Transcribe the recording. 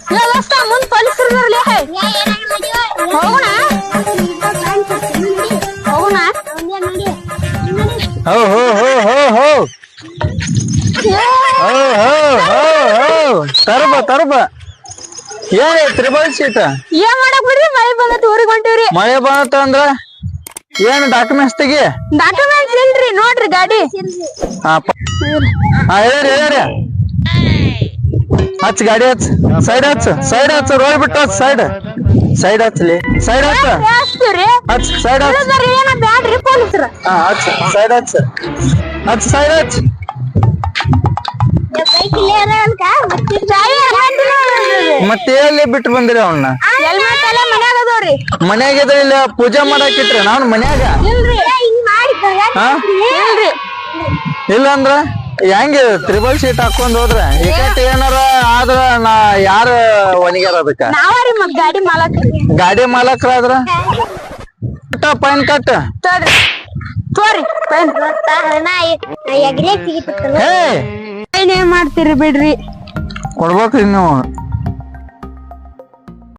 ಮುಂದ್ ಪೊಲೀಸರು ಹೋಗೋಣ ಹೋಗೋಣ ಹೋ ಹೋ ಹೋ ಹೋ ಹೋ ಹೋ ಹೋ ಹೋ ತರಬ ತರಬ ಏನ್ ತ್ರಿಬಲ್ ಸೀಟ್ ಏನ್ ಮಾಡಕ್ ಬಿಡ್ರಿ ಮಳೆ ಬಂದತ್ ಊರಿಗೆ ಹೊಂಟಿವ್ರಿ ಮಳೆ ಬಂತ ಅಂದ್ರ ಏನ್ ಡಾಕ್ಯುಮೆಂಟ್ಸ್ ತೆಗಿ ಡಾಕ್ಯುಮೆಂಟ್ಸ್ ಇಲ್ರಿ ನೋಡ್ರಿ ಗಾಡಿ ಹೇಳ್ರಿ ಹೇಳ್ರಿ ಹಚ್ ಗಾಡಿ ಹಚ್ ಸೈಡ್ ಹಚ್ ರೋಡ್ ಬಿಟ್ಟು ಹಚ್ ಸೈಡ್ ಹಚ್ಲಿ ಸೈಡ್ ಹಚ್ ಹಚ್ ಸೈಡ್ ಹಚ್ ಏನ ಬ್ಯಾಡ್ರಿ ಪೊಲೀಸರ ಹಚ್ ಸೈಡ್ ಹಚ್ ಸೈಡ್ ಹಚ್ ಮತ್ತೆ ಎಲ್ಲಿ ಬಿಟ್ಟು ಬಂದಿರ ಅವನ್ನ ಮನ್ಯಾಗ ಇದ್ರ ಇಲ್ಲ ಪೂಜೆ ಮಾಡಾಕಿಟ್ರಿ ನಾವ್ ಮನ್ಯಾಗ ಇಲ್ಲ ಅಂದ್ರ ಹೆಂಗ ತ್ರಿಬಲ್ ಸೀಟ್ ಹಾಕೊಂಡ್ ಹೋದ್ರ ಏಕಟ್ ಏನಾರ ಆದ್ರ ನಾ ಯಾರ ಒಣಗ್ಯಾರ ಅದಕ್ಕ ಗಾಡಿ ಮಾಲಕ್ರಾದ್ರ ಪೈನ್ ಕಟ್ ಏನ್ ಮಾಡ್ತೀರಿ ಬಿಡ್ರಿ ಕೊಡ್ಬೇಕ್ರಿ ನೀವು